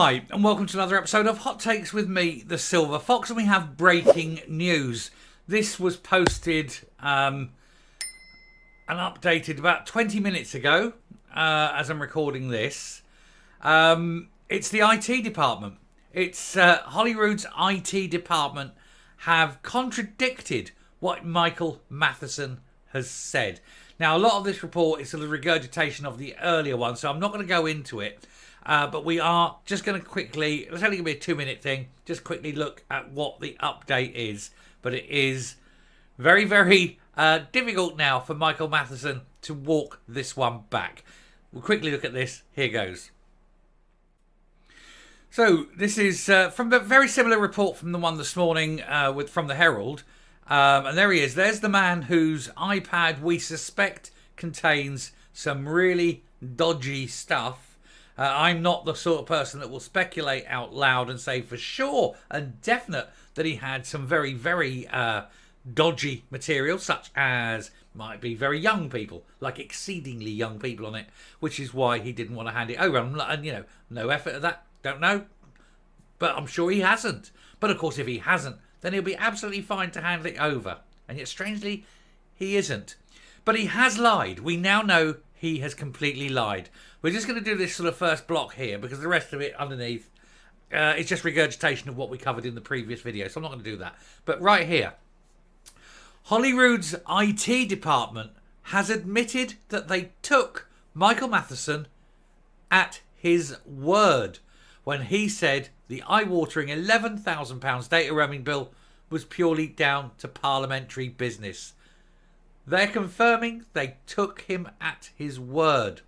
Hi, and welcome to another episode of Hot Takes with me, the Silver Fox, and we have breaking news. This was posted and updated about 20 minutes ago, as I'm recording this. It's the IT department. It's Holyrood's IT department have contradicted what Michael Matheson has said. Now, a lot of this report is a regurgitation of the earlier one, so I'm not going to go into it. But we are just going to quickly, it's only going to be a 2-minute thing, just quickly look at what the update is. But it is very, very difficult now for Michael Matheson to walk this one back. We'll quickly look at this. Here goes. So this is from a very similar report from the one this morning from the Herald. And there he is. There's the man whose iPad we suspect contains some really dodgy stuff. I'm not the sort of person that will speculate out loud and say for sure and definite that he had some very, very dodgy material, such as might be very young people, like exceedingly young people on it, which is why he didn't want to hand it over. And, you know, no effort at that, don't know. But I'm sure he hasn't. But, of course, if he hasn't, then he'll be absolutely fine to hand it over. And yet, strangely, he isn't. But he has lied. We now know he has completely lied. We're just going to do this sort of first block here because the rest of it underneath is just regurgitation of what we covered in the previous video. So I'm not going to do that. But right here, Holyrood's IT department has admitted that they took Michael Matheson at his word when he said the eye-watering £11,000 data roaming bill was purely down to parliamentary business. They're confirming they took him at his word.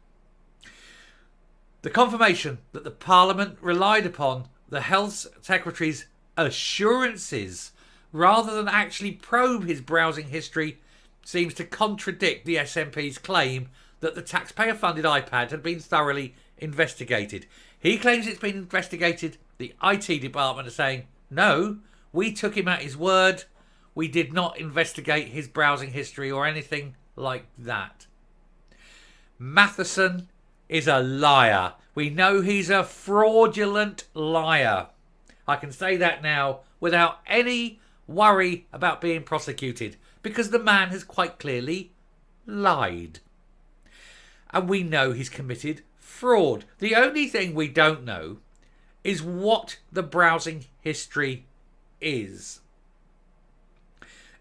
The confirmation that the Parliament relied upon the Health Secretary's assurances rather than actually probe his browsing history seems to contradict the SNP's claim that the taxpayer-funded iPad had been thoroughly investigated. He claims it's been investigated. The IT department are saying, no, we took him at his word. We did not investigate his browsing history or anything like that. Matheson is a liar. We know he's a fraudulent liar. I can say that now without any worry about being prosecuted because the man has quite clearly lied. And we know he's committed fraud. The only thing we don't know is what the browsing history is.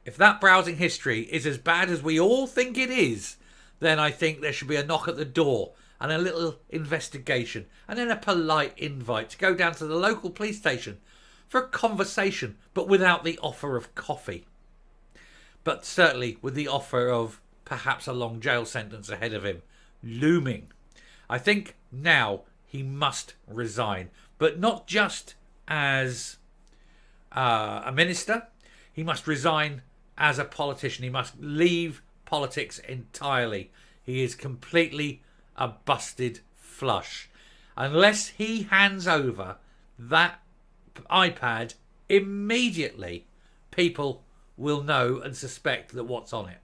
If that browsing history is as bad as we all think it is, then I think there should be a knock at the door and a little investigation and then a polite invite to go down to the local police station for a conversation, but without the offer of coffee. But certainly with the offer of perhaps a long jail sentence ahead of him looming. I think now he must resign, but not just as a minister. He must resign as a politician. He must leave politics entirely. He is completely a busted flush. Unless he hands over that iPad immediately, people will know and suspect that what's on it.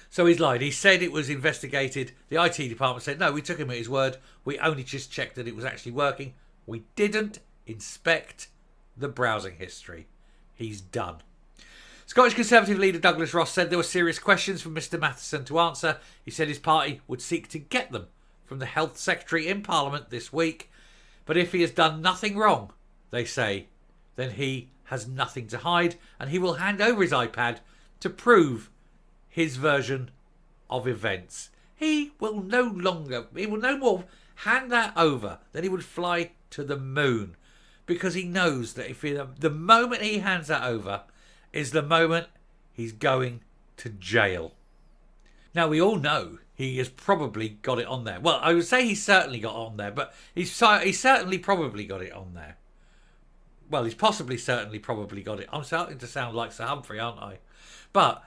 So he's lied. He said it was investigated. The IT department said, no, we took him at his word. We only just checked that it was actually working. We didn't inspect the browsing history. He's done. Scottish Conservative leader Douglas Ross said there were serious questions for Mr Matheson to answer. He said his party would seek to get them from the Health Secretary in Parliament this week. But if he has done nothing wrong, they say, then he has nothing to hide and he will hand over his iPad to prove his version of events. He will no more hand that over than he would fly to the moon, because he knows that if the moment he hands that over is the moment he's going to jail. Now, we all know he has probably got it on there. Well, I would say he's certainly got it on there, but he's certainly probably got it on there. Well, he's possibly certainly probably got it. I'm starting to sound like Sir Humphrey, aren't I? But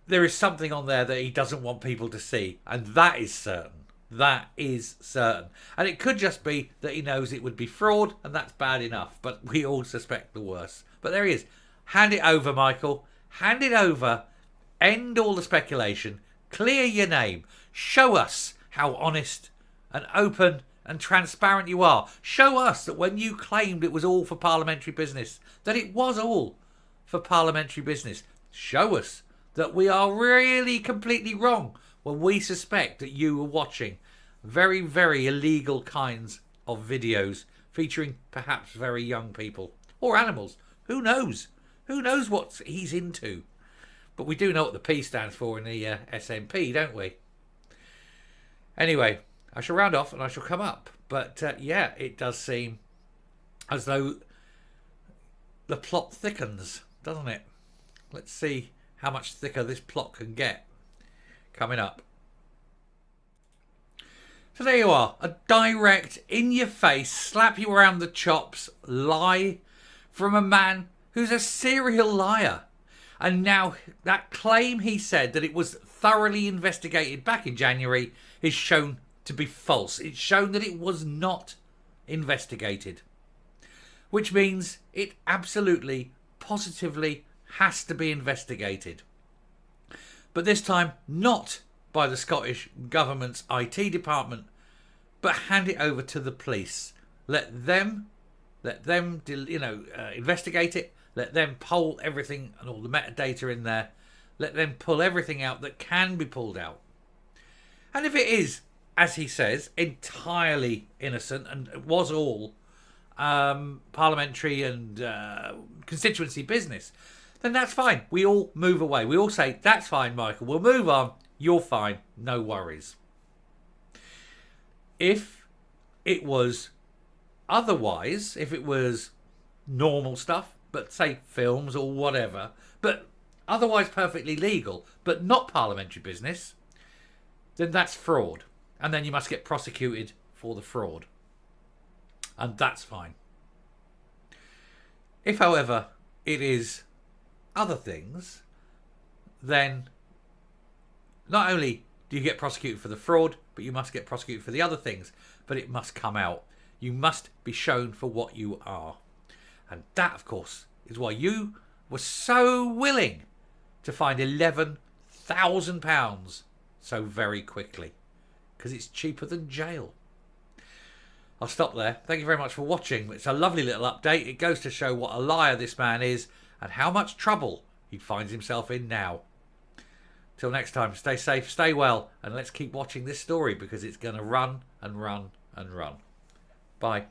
there is something on there that he doesn't want people to see, and that is certain. That is certain. And it could just be that he knows it would be fraud, and that's bad enough. But we all suspect the worst. But there he is. Hand it over, Michael. Hand it over. End all the speculation. Clear your name. Show us how honest and open and transparent you are. Show us that when you claimed it was all for parliamentary business, that it was all for parliamentary business. Show us that we are really completely wrong when we suspect that you were watching very, very illegal kinds of videos featuring perhaps very young people or animals. Who knows? Who knows what he's into? But we do know what the P stands for in the SNP, don't we? Anyway, I shall round off and I shall come up. But yeah, it does seem as though the plot thickens, doesn't it? Let's see how much thicker this plot can get. Coming up. So there you are. A direct, in-your-face, slap you around the chops lie from a man who's a serial liar. And now that claim he said that it was thoroughly investigated back in January is shown to be false. It's shown that it was not investigated. Which means it absolutely, positively has to be investigated. But this time not by the Scottish Government's IT department, but hand it over to the police. Let them investigate it. Let them poll everything and all the metadata in there. Let them pull everything out that can be pulled out. And if it is, as he says, entirely innocent and it was all parliamentary and constituency business, then that's fine. We all move away. We all say, that's fine, Michael. We'll move on. You're fine. No worries. If it was otherwise, if it was normal stuff, but say films or whatever, but otherwise perfectly legal, but not parliamentary business, then that's fraud. And then you must get prosecuted for the fraud. And that's fine. If, however, it is other things, then not only do you get prosecuted for the fraud, but you must get prosecuted for the other things. But it must come out. You must be shown for what you are. And that, of course, is why you were so willing to find £11,000 so very quickly. Because it's cheaper than jail. I'll stop there. Thank you very much for watching. It's a lovely little update. It goes to show what a liar this man is and how much trouble he finds himself in now. Till next time, stay safe, stay well, and let's keep watching this story because it's going to run and run and run. Bye.